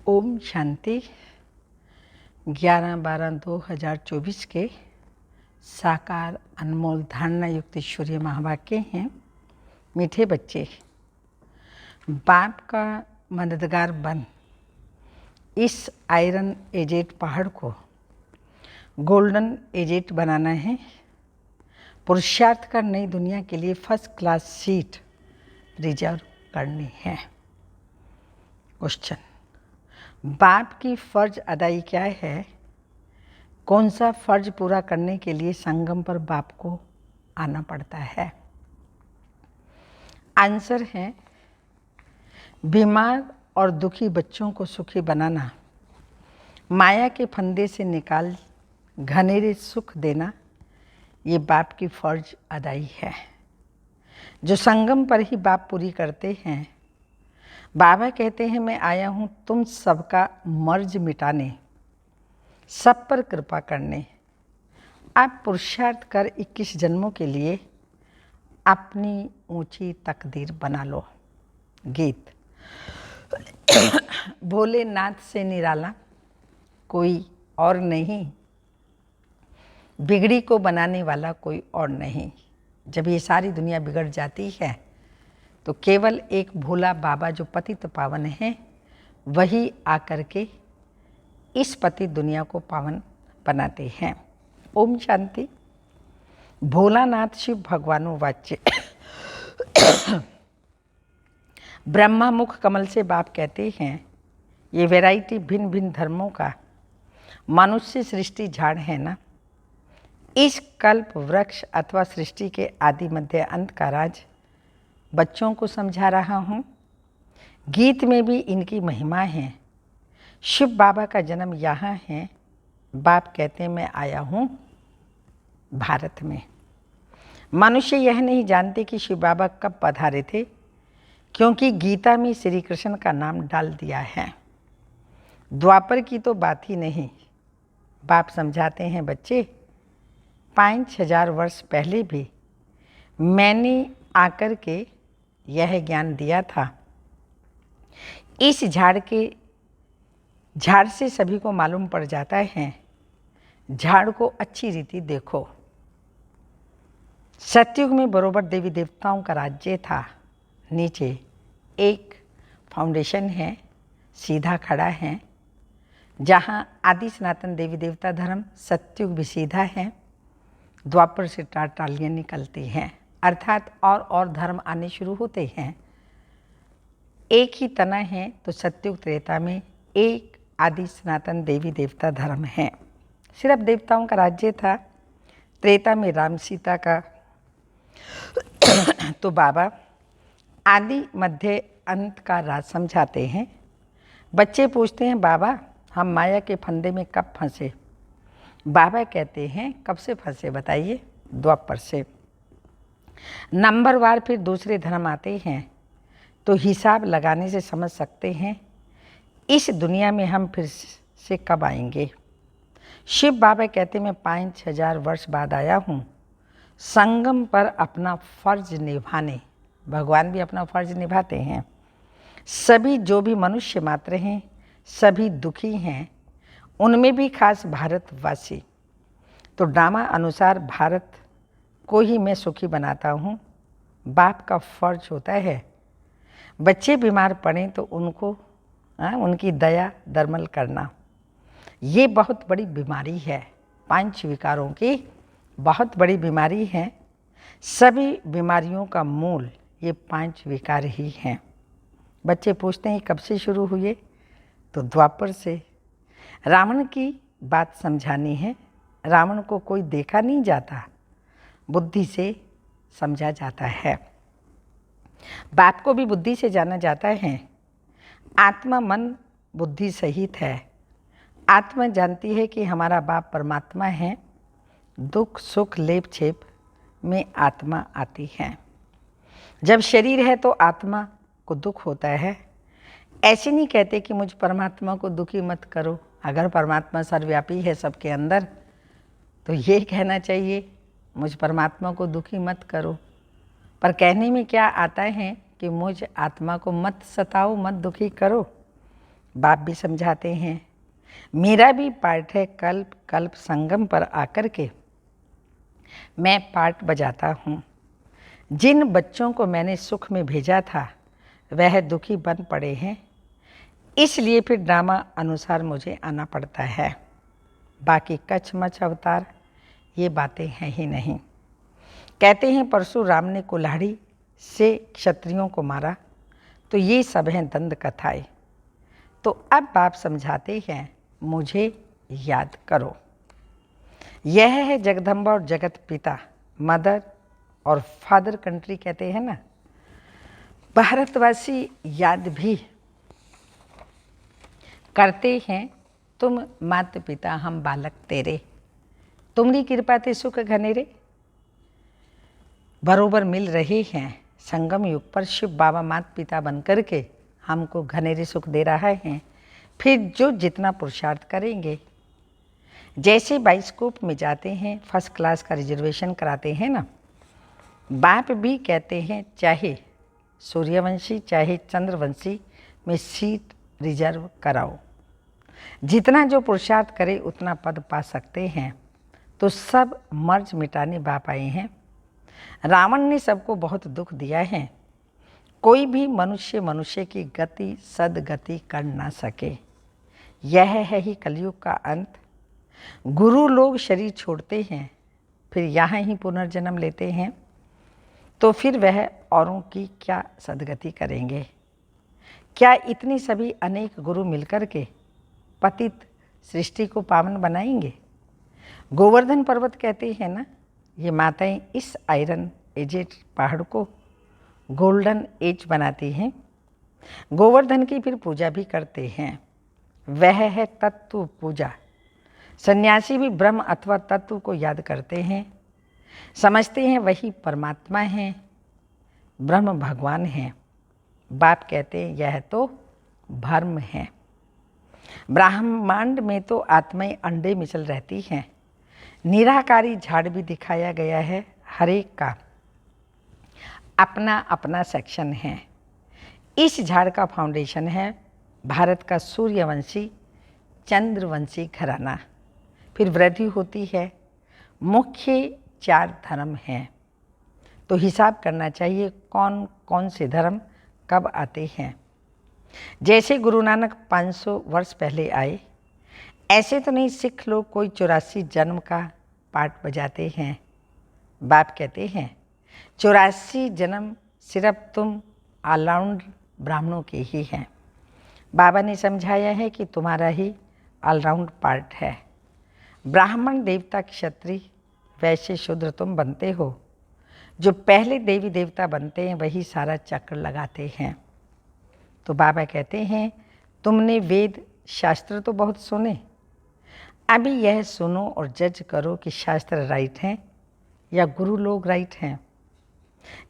ओम शांति 11/12/2024 के साकार अनमोल धारणा युक्त ईश्वरीय महावाक्य हैं। मीठे बच्चे, बाप का मददगार बन इस आयरन एजेट पहाड़ को गोल्डन एजेट बनाना है। पुरुषार्थ कर नई दुनिया के लिए फर्स्ट क्लास सीट रिजर्व करनी है। क्वेश्चन, बाप की फर्ज अदाई क्या है? कौन सा फर्ज पूरा करने के लिए संगम पर बाप को आना पड़ता है? आंसर है, बीमार और दुखी बच्चों को सुखी बनाना, माया के फंदे से निकाल घनेरे सुख देना, ये बाप की फर्ज अदाई है जो संगम पर ही बाप पूरी करते हैं। बाबा कहते हैं, मैं आया हूँ तुम सबका मर्ज मिटाने, सब पर कृपा करने। आप पुरुषार्थ कर 21 जन्मों के लिए अपनी ऊंची तकदीर बना लो। गीत। भोलेनाथ से निराला कोई और नहीं, बिगड़ी को बनाने वाला कोई और नहीं। जब ये सारी दुनिया बिगड़ जाती है तो केवल एक भोला बाबा जो पतित पावन है वही आकर के इस पतित दुनिया को पावन बनाते हैं। ओम शांति। भोलानाथ शिव भगवानो वाच्य। ब्रह्मा मुख कमल से बाप कहते हैं, ये वैरायटी भिन्न भिन्न धर्मों का मनुष्य सृष्टि झाड़ है ना। इस कल्प वृक्ष अथवा सृष्टि के आदि मध्य अंत का राज बच्चों को समझा रहा हूँ। गीत में भी इनकी महिमा है। शिव बाबा का जन्म यहाँ है। बाप कहते हैं, मैं आया हूँ भारत में। मनुष्य यह नहीं जानते कि शिव बाबा कब पधारे थे, क्योंकि गीता में श्री कृष्ण का नाम डाल दिया है। द्वापर की तो बात ही नहीं। बाप समझाते हैं, बच्चे 5000 वर्ष पहले भी मैंने आकर के यह ज्ञान दिया था। इस झाड़ से सभी को मालूम पड़ जाता है। झाड़ को अच्छी रीति देखो। सतयुग में बरोबर देवी देवताओं का राज्य था। नीचे एक फाउंडेशन है, सीधा खड़ा है, जहाँ आदि सनातन देवी देवता धर्म। सतयुग भी सीधा है। द्वापर से टालियाँ निकलती हैं, अर्थात और धर्म आने शुरू होते हैं। एक ही तना है तो सतयुग त्रेता में एक आदि सनातन देवी देवता धर्म है। सिर्फ देवताओं का राज्य था। त्रेता में राम सीता का। तो बाबा आदि मध्य अंत का राज समझाते हैं। बच्चे पूछते हैं, बाबा हम माया के फंदे में कब फंसे? बाबा कहते हैं, कब से फंसे बताइए? द्वापर से। नंबरवार फिर दूसरे धर्म आते हैं तो हिसाब लगाने से समझ सकते हैं इस दुनिया में हम फिर से कब आएंगे। शिव बाबा कहते, मैं 5000 वर्ष बाद आया हूँ संगम पर अपना फर्ज निभाने। भगवान भी अपना फर्ज निभाते हैं। सभी जो भी मनुष्य मात्र हैं सभी दुखी हैं, उनमें भी खास भारतवासी। तो ड्रामा अनुसार भारत को ही मैं सुखी बनाता हूँ। बाप का फर्ज होता है बच्चे बीमार पड़ें तो उनको उनकी दया दरमल करना। ये बहुत बड़ी बीमारी है। 5 विकारों की बहुत बड़ी बीमारी है। सभी बीमारियों का मूल ये 5 विकार ही हैं। बच्चे पूछते हैं, कब से शुरू हुए? तो द्वापर से। रावण की बात समझानी है। रावण को कोई देखा नहीं जाता, बुद्धि से समझा जाता है। बाप को भी बुद्धि से जाना जाता है। आत्मा मन बुद्धि सहित है। आत्मा जानती है कि हमारा बाप परमात्मा है। दुख सुख लेप छेप में आत्मा आती है। जब शरीर है तो आत्मा को दुख होता है। ऐसे नहीं कहते कि मुझ परमात्मा को दुखी मत करो। अगर परमात्मा सर्वव्यापी है सबके अंदर तो ये कहना चाहिए, मुझ परमात्मा को दुखी मत करो। पर कहने में क्या आता है कि मुझ आत्मा को मत सताओ, मत दुखी करो। बाप भी समझाते हैं, मेरा भी पार्ट है कल्प कल्प संगम पर आकर के मैं पार्ट बजाता हूँ। जिन बच्चों को मैंने सुख में भेजा था वह दुखी बन पड़े हैं, इसलिए फिर ड्रामा अनुसार मुझे आना पड़ता है। बाकी कचमच अवतार ये बातें हैं ही नहीं। कहते हैं परशुराम ने कुल्हाड़ी से क्षत्रियों को मारा, तो ये सब हैं दंड कथाएं। तो अब बाप समझाते हैं, मुझे याद करो। यह है जगदम्बा और जगत पिता, मदर और फादर कंट्री कहते हैं ना। भारतवासी याद भी करते हैं, तुम माता पिता हम बालक तेरे, तुमरी कृपा ते सुख घनेरे। बरोबर मिल रहे हैं। संगम युग पर शिव बाबा माता पिता बनकर के हमको घनेरे सुख दे रहा है। फिर जो जितना पुरुषार्थ करेंगे, जैसे बाइस्कोप में जाते हैं फर्स्ट क्लास का रिजर्वेशन कराते हैं ना, बाप भी कहते हैं चाहे सूर्यवंशी चाहे चंद्रवंशी में सीट रिजर्व कराओ। जितना जो पुरुषार्थ करे उतना पद पा सकते हैं। तो सब मर्ज मिटाने बाप आए हैं। रावण ने सबको बहुत दुख दिया है। कोई भी मनुष्य की गति सदगति कर ना सके। यह है ही कलयुग का अंत। गुरु लोग शरीर छोड़ते हैं, फिर यहाँ ही पुनर्जन्म लेते हैं, तो फिर वह औरों की क्या सदगति करेंगे। क्या इतनी सभी अनेक गुरु मिलकर के पतित सृष्टि को पावन बनाएंगे। गोवर्धन पर्वत कहते हैं ना, ये माताएं इस आयरन एजेड पहाड़ को गोल्डन एज बनाती हैं। गोवर्धन की फिर पूजा भी करते हैं। वह है तत्व पूजा। सन्यासी भी ब्रह्म अथवा तत्व को याद करते हैं, समझते हैं वही परमात्मा है, ब्रह्म भगवान है। बाप कहते हैं यह तो भ्रम है। ब्रह्मांड में तो आत्माएं अंडे मिचल रहती हैं। निराकारी झाड़ भी दिखाया गया है। हर एक का अपना अपना सेक्शन है। इस झाड़ का फाउंडेशन है भारत का सूर्यवंशी चंद्रवंशी घराना। फिर वृद्धि होती है। मुख्य 4 धर्म हैं, तो हिसाब करना चाहिए कौन कौन से धर्म कब आते हैं। जैसे गुरु नानक 500 वर्ष पहले आए, ऐसे तो नहीं सिख लोग कोई 84 जन्म का पाठ बजाते हैं। बाप कहते हैं 84 जन्म सिर्फ तुम ऑलराउंड ब्राह्मणों के ही हैं। बाबा ने समझाया है कि तुम्हारा ही ऑलराउंड पार्ट है। ब्राह्मण देवता क्षत्रिय वैश्य शूद्र तुम बनते हो। जो पहले देवी देवता बनते हैं वही सारा चक्र लगाते हैं। तो बाबा कहते हैं तुमने वेद शास्त्र तो बहुत सुने, अभी यह सुनो और जज करो कि शास्त्र राइट हैं या गुरु लोग राइट हैं,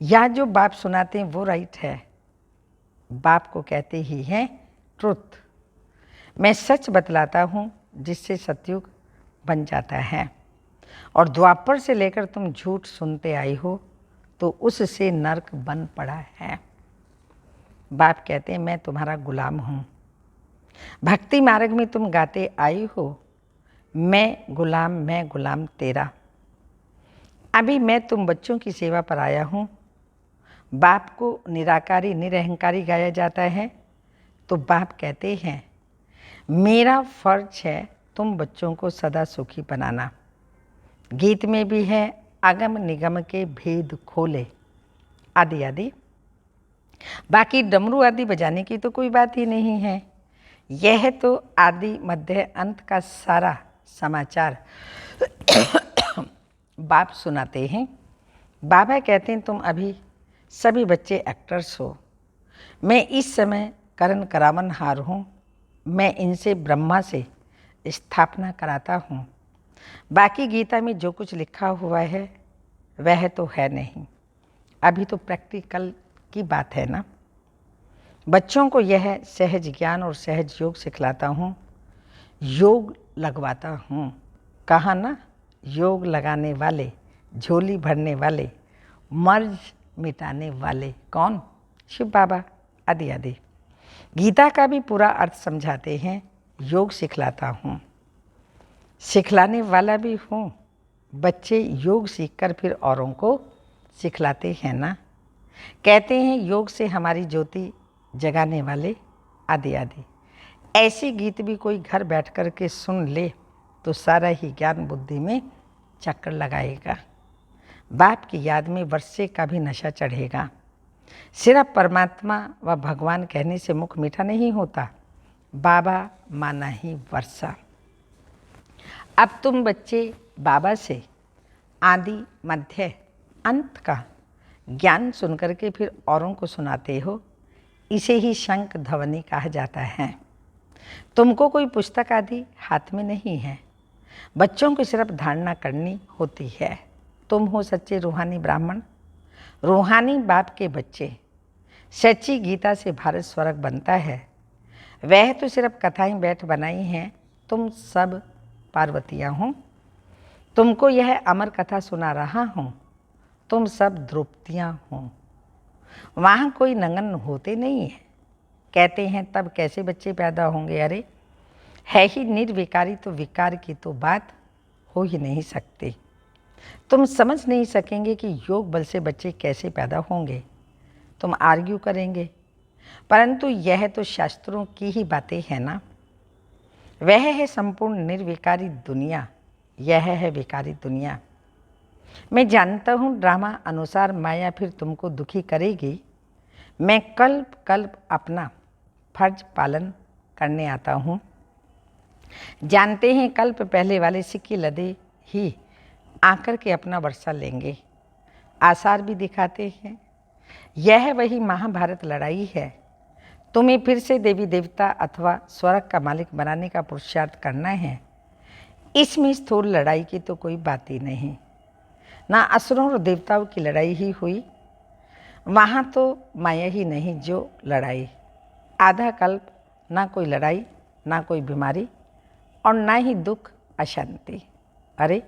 या जो बाप सुनाते हैं वो राइट है। बाप को कहते ही हैं ट्रुथ। मैं सच बतलाता हूँ जिससे सतयुग बन जाता है, और द्वापर से लेकर तुम झूठ सुनते आई हो तो उससे नरक बन पड़ा है। बाप कहते हैं मैं तुम्हारा गुलाम हूँ। भक्ति मार्ग में तुम गाते आई हो, मैं गुलाम तेरा। अभी मैं तुम बच्चों की सेवा पर आया हूँ। बाप को निराकारी निरहंकारी गाया जाता है, तो बाप कहते हैं मेरा फर्ज है तुम बच्चों को सदा सुखी बनाना। गीत में भी है अगम निगम के भेद खोले आदि आदि। बाकी डमरू आदि बजाने की तो कोई बात ही नहीं है। यह तो आदि मध्य अंत का सारा समाचार बाप सुनाते हैं। बाबा कहते हैं तुम अभी सभी बच्चे एक्टर्स हो। मैं इस समय करण करावन हार हूँ। मैं इनसे ब्रह्मा से स्थापना कराता हूँ। बाकी गीता में जो कुछ लिखा हुआ है वह तो है नहीं। अभी तो प्रैक्टिकल की बात है ना। बच्चों को यह सहज ज्ञान और सहज योग सिखलाता हूँ, योग लगवाता हूँ। कहा ना, योग लगाने वाले, झोली भरने वाले, मर्ज मिटाने वाले कौन? शिव बाबा आदि आदि। गीता का भी पूरा अर्थ समझाते हैं। योग सिखलाता हूँ, सिखलाने वाला भी हूँ। बच्चे योग सीखकर फिर औरों को सिखलाते हैं ना। कहते हैं योग से हमारी ज्योति जगाने वाले, आदि आदि। ऐसे गीत भी कोई घर बैठ कर के सुन ले तो सारा ही ज्ञान बुद्धि में चक्कर लगाएगा। बाप की याद में वर्षे का भी नशा चढ़ेगा। सिर्फ परमात्मा व भगवान कहने से मुख मीठा नहीं होता, बाबा माना ही वर्षा। अब तुम बच्चे बाबा से आदि मध्य अंत का ज्ञान सुनकर के फिर औरों को सुनाते हो। इसे ही शंख ध्वनि कहा जाता है। तुमको कोई पुस्तक आदि हाथ में नहीं है, बच्चों को सिर्फ धारणा करनी होती है। तुम हो सच्चे रूहानी ब्राह्मण, रूहानी बाप के बच्चे। सच्ची गीता से भारत स्वर्ग बनता है। वह तो सिर्फ कथाएं बैठ बनाई हैं। तुम सब पार्वतियाँ हो, तुमको यह अमर कथा सुना रहा हूँ। तुम सब द्रौपदियाँ हो। वहाँ कोई नंगन होते नहीं है। कहते हैं तब कैसे बच्चे पैदा होंगे। अरे है ही निर्विकारी तो विकार की तो बात हो ही नहीं सकती। तुम समझ नहीं सकेंगे कि योग बल से बच्चे कैसे पैदा होंगे। तुम आर्ग्यू करेंगे, परंतु यह तो शास्त्रों की ही बातें हैं ना। वह है संपूर्ण निर्विकारी दुनिया, यह है विकारी दुनिया। मैं जानता हूँ ड्रामा अनुसार माया फिर तुमको दुखी करेगी। मैं कल्प कल्प अपना फर्ज पालन करने आता हूँ। जानते हैं कल्प पहले वाले सिक्के लदे ही आकर के अपना वर्षा लेंगे। आसार भी दिखाते हैं। यह वही महाभारत लड़ाई है। तुम्हें फिर से देवी देवता अथवा स्वर्ग का मालिक बनाने का पुरुषार्थ करना है। इसमें स्थूल लड़ाई की तो कोई बात ही नहीं। ना असुरों और देवताओं की लड़ाई ही हुई। वहाँ तो माया ही नहीं जो लड़ाई। आधा कल्प ना कोई लड़ाई, ना कोई बीमारी और ना ही दुख अशांति। अरे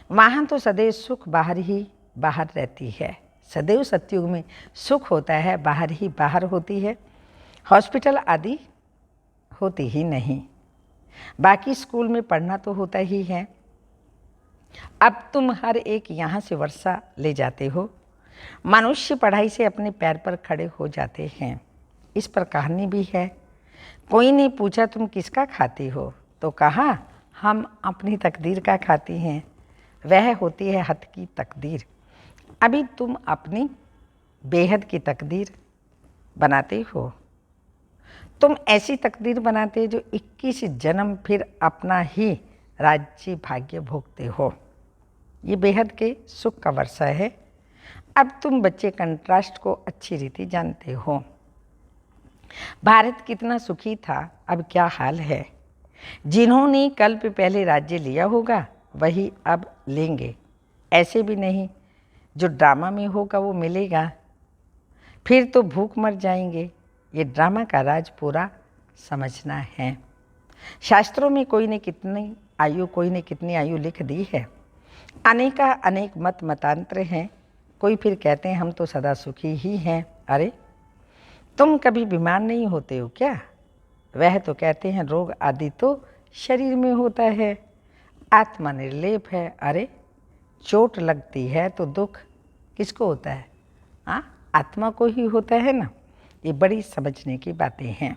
वहाँ तो सदैव सुख बाहर ही बाहर रहती है। सदैव सतयुग में सुख होता है, बाहर ही बाहर होती है। हॉस्पिटल आदि होती ही नहीं। बाकी स्कूल में पढ़ना तो होता ही है। अब तुम हर एक यहाँ से वर्षा ले जाते हो। मनुष्य पढ़ाई से अपने पैर पर खड़े हो जाते हैं। इस पर कहानी भी है। कोई ने पूछा तुम किसका खाती हो, तो कहा हम अपनी तकदीर का खाती हैं। वह होती है हद की तकदीर। अभी तुम अपनी बेहद की तकदीर बनाते हो। तुम ऐसी तकदीर बनाते जो 21 जन्म फिर अपना ही राज्य भाग्य भोगते हो। ये बेहद के सुख का वर्षा है। अब तुम बच्चे कंट्रास्ट को अच्छी रीति जानते हो। भारत कितना सुखी था, अब क्या हाल है। जिन्होंने कल्प पहले राज्य लिया होगा वही अब लेंगे। ऐसे भी नहीं जो ड्रामा में होगा वो मिलेगा। फिर तो भूख मर जाएंगे। ये ड्रामा का राज पूरा समझना है। शास्त्रों में कोई ने कितनी आयु लिख दी है। अनेका अनेक मत मतांतर हैं। कोई फिर कहते हैं हम तो सदा सुखी ही हैं। अरे तुम कभी बीमार नहीं होते हो क्या। वह तो कहते हैं रोग आदि तो शरीर में होता है, आत्मा निर्लेप है। अरे चोट लगती है तो दुख किसको होता है। आत्मा को ही होता है ना। ये बड़ी समझने की बातें हैं।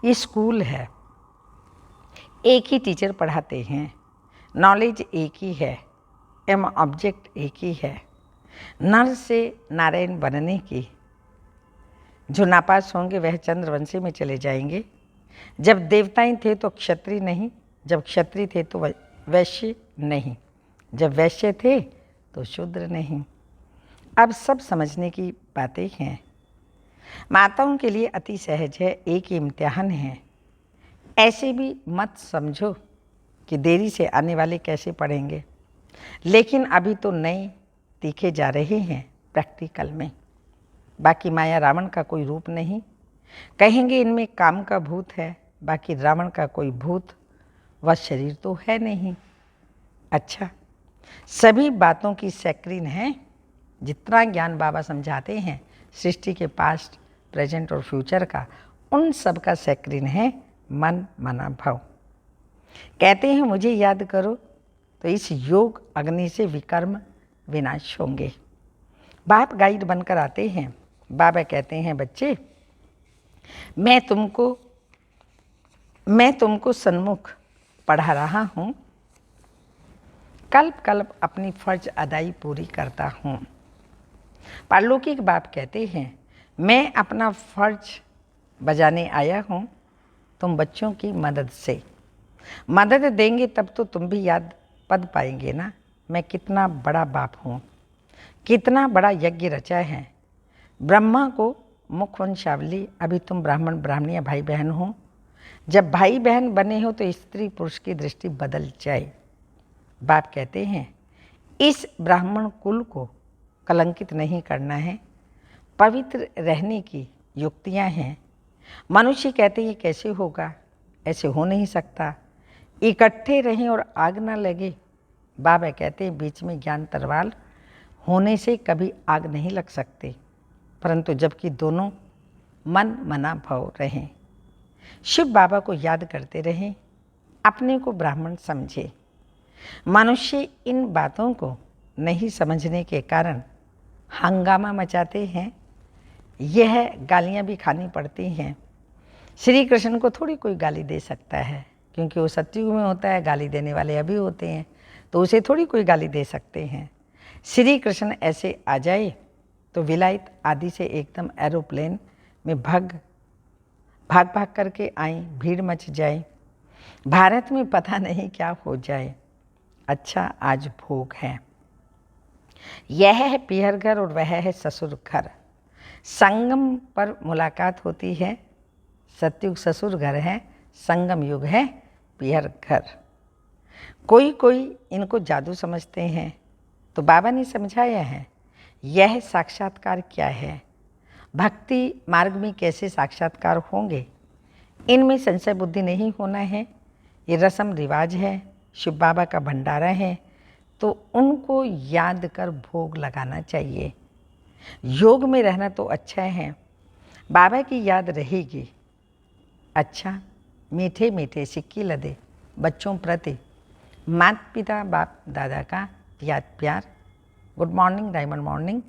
ये स्कूल है, एक ही टीचर पढ़ाते हैं, नॉलेज एक ही है, एम ऑब्जेक्ट एक ही है। नर से नारायण बनने की जो नापास होंगे वह चंद्रवंशी में चले जाएंगे। जब देवताएं थे तो क्षत्रिय नहीं, जब क्षत्रिय थे तो वैश्य नहीं, जब वैश्य थे तो शूद्र नहीं। अब सब समझने की बातें हैं। माताओं के लिए अति सहज है, एक ही इम्तिहान है। ऐसे भी मत समझो कि देरी से आने वाले कैसे पढ़ेंगे, लेकिन अभी तो नए तीखे जा रहे हैं प्रैक्टिकल में। बाकी माया रावण का कोई रूप नहीं। कहेंगे इनमें काम का भूत है, बाकी रावण का कोई भूत व शरीर तो है नहीं। अच्छा, सभी बातों की सैक्रीन है। जितना ज्ञान बाबा समझाते हैं सृष्टि के पास्ट, प्रेजेंट और फ्यूचर का, उन सब का सैक्रिन है मन मना भव। कहते हैं मुझे याद करो तो इस योग अग्नि से विकर्म विनाश होंगे। बाप गाइड बनकर आते हैं। बाबा कहते हैं बच्चे, मैं तुमको सन्मुख पढ़ा रहा हूँ, कल्प कल्प अपनी फर्ज अदाई पूरी करता हूँ। पारलौकिक बाप कहते हैं मैं अपना फर्ज बजाने आया हूँ, तुम बच्चों की मदद से मदद देंगे तब तो तुम भी याद पद पाएंगे ना, मैं कितना बड़ा बाप हूँ, कितना बड़ा यज्ञ रचा है। ब्रह्मा को मुख वंशावली, अभी तुम ब्राह्मण ब्राह्मणियाँ भाई बहन हो, जब भाई बहन बने हो तो स्त्री पुरुष की दृष्टि बदल जाए। बाप कहते हैं इस ब्राह्मण कुल को कलंकित नहीं करना है, पवित्र रहने की युक्तियाँ हैं। मनुष्य कहते हैं कैसे होगा, ऐसे हो नहीं सकता, इकट्ठे रहें और आग ना लगे। बाबा कहते हैं बीच में ज्ञान तरवाल होने से कभी आग नहीं लग सकते, परंतु जबकि दोनों मन मना भव रहें। शिव बाबा को याद करते रहें, अपने को ब्राह्मण समझे। मनुष्य इन बातों को नहीं समझने के कारण हंगामा मचाते हैं, यह गालियाँ भी खानी पड़ती हैं। श्री कृष्ण को थोड़ी कोई गाली दे सकता है, क्योंकि वो सतयुग में होता है, गाली देने वाले अभी होते हैं, तो उसे थोड़ी कोई गाली दे सकते हैं। श्री कृष्ण ऐसे आ जाए तो विलायत आदि से एकदम एरोप्लेन में भाग करके आए, भीड़ मच जाए, भारत में पता नहीं क्या हो जाए। अच्छा आज भोग है, यह है पीहर घर और वह है ससुर घर, संगम पर मुलाकात होती है। सतयुग ससुर घर है, संगम युग है पीहर घर। कोई इनको जादू समझते हैं, तो बाबा ने समझाया है यह साक्षात्कार क्या है, भक्ति मार्ग में कैसे साक्षात्कार होंगे, इनमें संशय बुद्धि नहीं होना है। ये रस्म रिवाज है, शिव बाबा का भंडारा है, तो उनको याद कर भोग लगाना चाहिए। योग में रहना तो अच्छा है, बाबा की याद रहेगी। अच्छा मीठे मीठे सिक्की लदे बच्चों प्रति माता पिता बाप दादा का याद प्यार। Good morning diamond morning.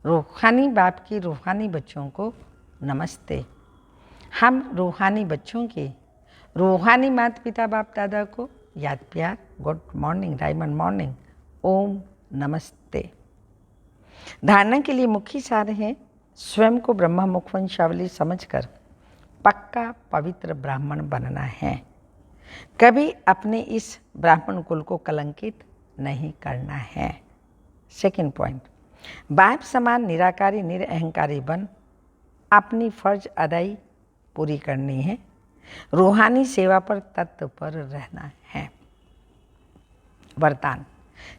रूहानी बाप की रूहानी बच्चों को नमस्ते। हम रूहानी बच्चों की रूहानी माता पिता बाप दादा को याद प्यार। Good morning diamond morning. ओम नमस्ते। धारणा के लिए मुख्य सार है स्वयं को ब्रह्मा मुखवंशावली समझकर पक्का पवित्र ब्राह्मण बनना है। कभी अपने इस ब्राह्मण कुल को कलंकित नहीं करना है। सेकंड पॉइंट, बाप समान निराकारी निरअहंकारी बन अपनी फर्ज अदाई पूरी करनी है। रूहानी सेवा पर तत्पर रहना है। वरदान,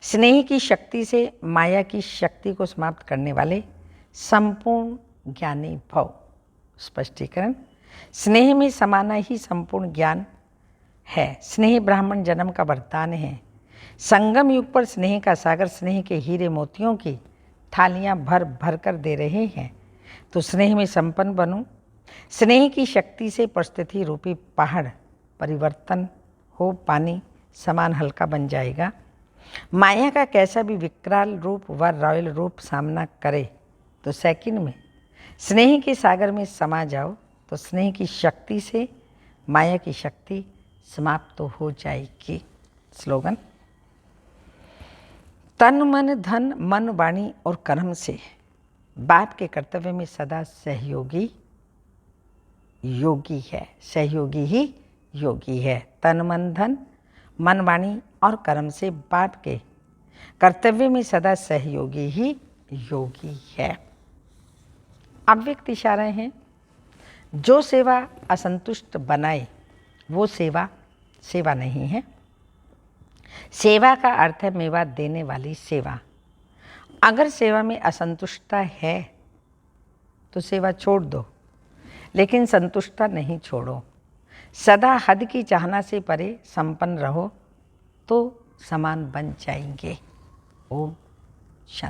स्नेह की शक्ति से माया की शक्ति को समाप्त करने वाले संपूर्ण ज्ञानी भव। स्पष्टीकरण, स्नेह में समाना ही संपूर्ण ज्ञान है। स्नेह ब्राह्मण जन्म का वरदान है। संगम युग पर स्नेह का सागर स्नेह के हीरे मोतियों की थालियां भर भर कर दे रहे हैं, तो स्नेह में संपन्न बनो। स्नेह की शक्ति से परिस्थिति रूपी पहाड़ परिवर्तन हो पानी समान हल्का बन जाएगा। माया का कैसा भी विकराल रूप व रॉयल रूप सामना करे तो सेकंड में स्नेह के सागर में समा जाओ, तो स्नेह की शक्ति से माया की शक्ति समाप्त तो हो जाएगी। स्लोगन, तन मन धन मन वाणी और कर्म से बाप के कर्तव्य में सदा सहयोगी योगी है। सहयोगी ही योगी है। तन मन धन मन वाणी और कर्म से बाप के कर्तव्य में सदा सहयोगी ही योगी है। अव्यक्त इशारे हैं, जो सेवा असंतुष्ट बनाए वो सेवा नहीं है। सेवा का अर्थ है मेवा देने वाली सेवा। अगर सेवा में असंतुष्टता है तो सेवा छोड़ दो, लेकिन संतुष्टता नहीं छोड़ो। सदा हद की चाहना से परे संपन्न रहो तो समान बन जाएंगे। ओम शांति।